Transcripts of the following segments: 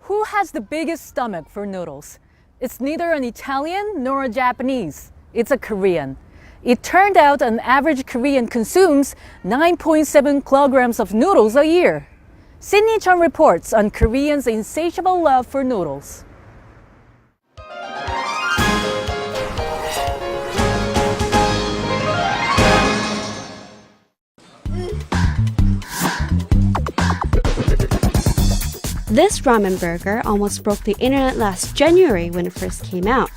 Who has the biggest stomach for noodles? It's neither an Italian nor a Japanese. It's a Korean. It turned out an average Korean consumes 9.7 kilograms of noodles a year. Sydney Chun reports on Koreans' insatiable love for noodles. This ramen burger almost broke the internet last January when it first came out.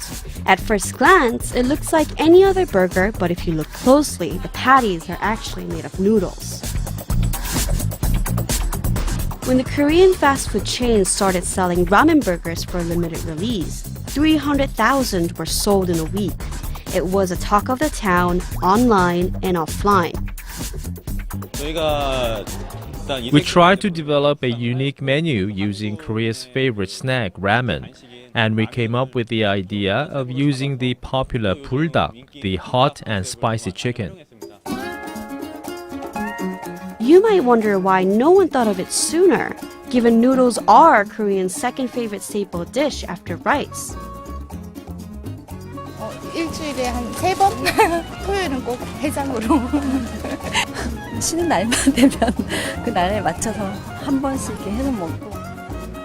At first glance, it looks like any other burger, but if you look closely, the patties are actually made of noodles. When the Korean fast food chain started selling ramen burgers for a limited release, 300,000 were sold in a week. It was a talk of the town, online and offline. We tried to develop a unique menu using Korea's favorite snack, ramen, and we came up with the idea of using the popular buldak, the hot and spicy chicken. You might wonder why no one thought of it sooner, given noodles are Koreans' second favorite staple dish after rice. 일주일에 한 3번? 토요일은 꼭 해장으로. 쉬는 날만 되면 그 날에 맞춰서 한 번씩 이렇게 해서 먹고.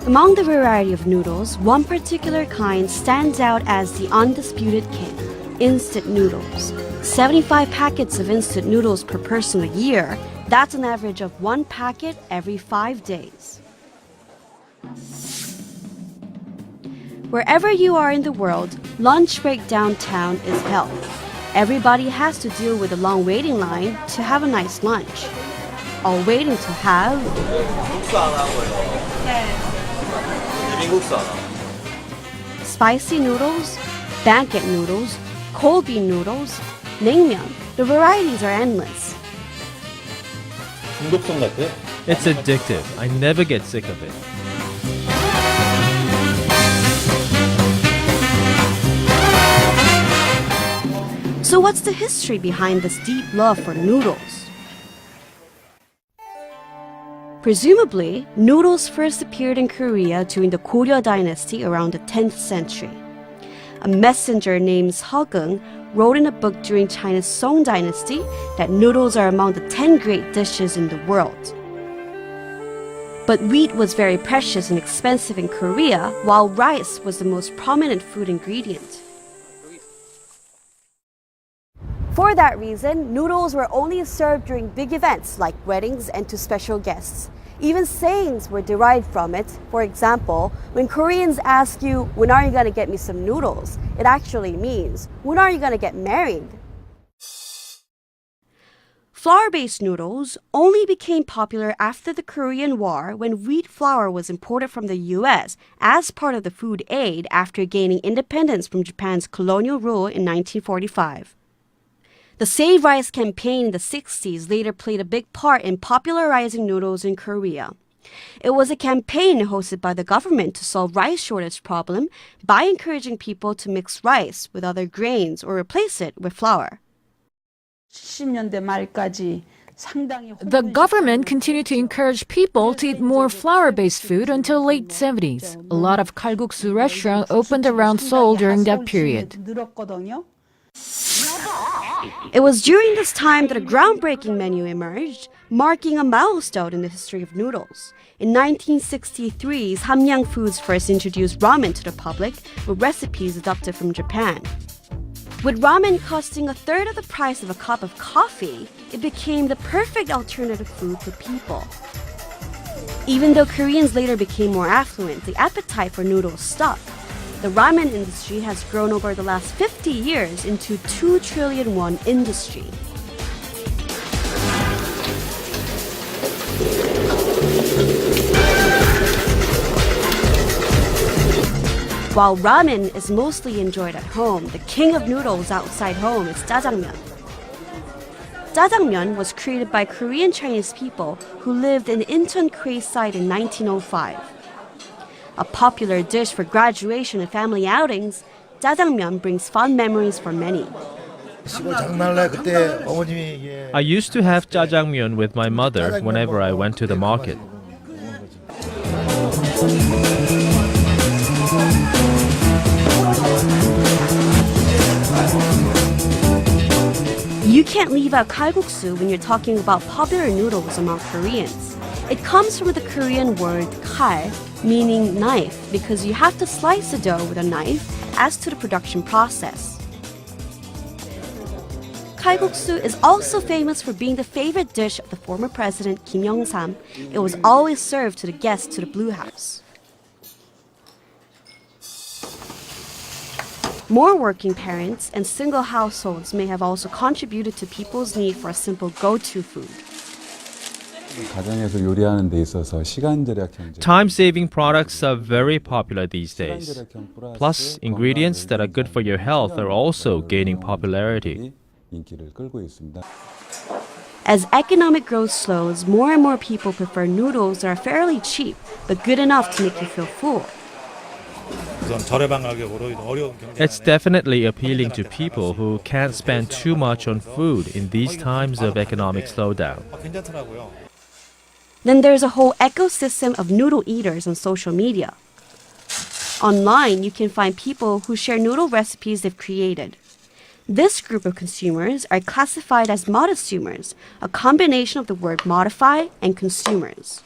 Among the variety of noodles, one particular kind stands out as the undisputed king, instant noodles. 75 packets of instant noodles per person a year. That's an average of 1 packet every 5 days. Wherever you are in the world, lunch break downtown is hell. Everybody has to deal with a long waiting line to have a nice lunch. All waiting to have spicy noodles, banquet noodles, cold bean noodles, naengmyeon. The varieties are endless. It's addictive. I never get sick of it. So what's the history behind this deep love for noodles? Presumably, noodles first appeared in Korea during the Goryeo dynasty around the 10th century. A messenger named Seogung wrote in a book during China's Song dynasty that noodles are among the 10 great dishes in the world. But wheat was very precious and expensive in Korea, while rice was the most prominent food ingredient. For that reason, noodles were only served during big events like weddings and to special guests. Even sayings were derived from it. For example, when Koreans ask you, "When are you going to get me some noodles?" it actually means, "When are you going to get married?" Flour-based noodles only became popular after the Korean War when wheat flour was imported from the US as part of the food aid after gaining independence from Japan's colonial rule in 1945. The Save Rice campaign in the 60s later played a big part in popularizing noodles in Korea. It was a campaign hosted by the government to solve rice shortage problem by encouraging people to mix rice with other grains or replace it with flour. The government continued to encourage people to eat more flour-based food until late 70s. A lot of kalguksu restaurants opened around Seoul during that period. It was during this time that a groundbreaking menu emerged, marking a milestone in the history of noodles. In 1963, Samyang Foods first introduced ramen to the public with recipes adopted from Japan. With ramen costing a third of the price of a cup of coffee, it became the perfect alternative food for people. Even though Koreans later became more affluent, the appetite for noodles stuck. The ramen industry has grown over the last 50 years into 2 trillion won industry. While ramen is mostly enjoyed at home, the king of noodles outside home is jjajangmyeon. Jjajangmyeon was created by Korean Chinese people who lived in Incheon Quayside in 1905. A popular dish for graduation and family outings, jjajangmyeon brings fond memories for many. I used to have jjajangmyeon with my mother whenever I went to the market. can't leave out kalguksu when you're talking about popular noodles among Koreans. It comes from the Korean word kal, meaning knife, because you have to slice the dough with a knife as to the production process. Kalguksu is also famous for being the favorite dish of the former president Kim Young-sam. It was always served to the guests to the Blue House. More working parents and single households may have also contributed to people's need for a simple go-to food. 가정에서 요리하는 데 있어서 시간 절약 형제. Time-saving products are very popular these days. Plus, ingredients that are good for your health are also gaining popularity. 인기를 끌고 있습니다. As economic growth slows, more and more people prefer noodles that are fairly cheap but good enough to make you feel full. It's definitely appealing to people who can't spend too much on food in these times of economic slowdown. Then there's a whole ecosystem of noodle eaters on social media. Online, you can find people who share noodle recipes they've created. This group of consumers are classified as modesumers, a combination of the word modify and consumers.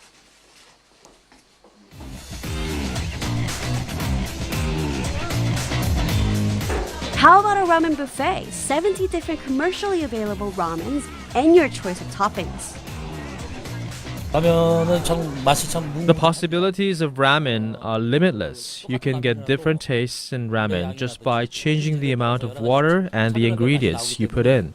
How about a ramen buffet? 70 different commercially available ramens and your choice of toppings. The possibilities of ramen are limitless. You can get different tastes in ramen just by changing the amount of water and the ingredients you put in.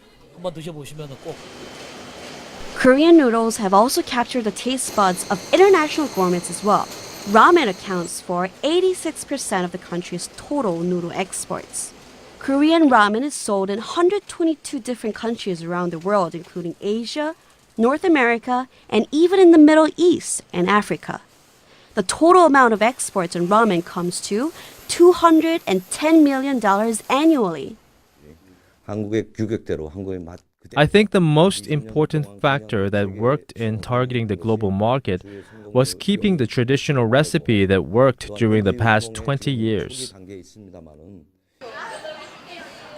Korean noodles have also captured the taste buds of international gourmets as well. Ramen accounts for 86% of the country's total noodle exports. Korean ramen is sold in 122 different countries around the world, including Asia, North America, and even in the Middle East and Africa. The total amount of exports in ramen comes to $210 million annually. I think the most important factor that worked in targeting the global market was keeping the traditional recipe that worked during the past 20 years.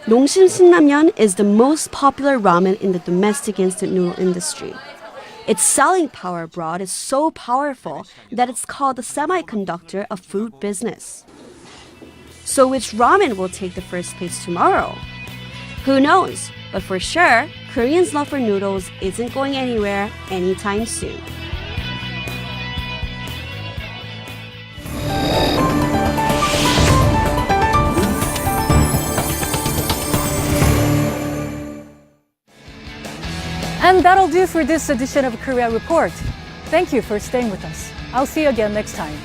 농심 신라면 is the most popular ramen in the domestic instant noodle industry. Its selling power abroad is so powerful that it's called the semiconductor of food business. So which ramen will take the first place tomorrow? Who knows? But for sure, Koreans' love for noodles isn't going anywhere anytime soon. And that'll do for this edition of Korea Report. Thank you for staying with us. I'll see you again next time.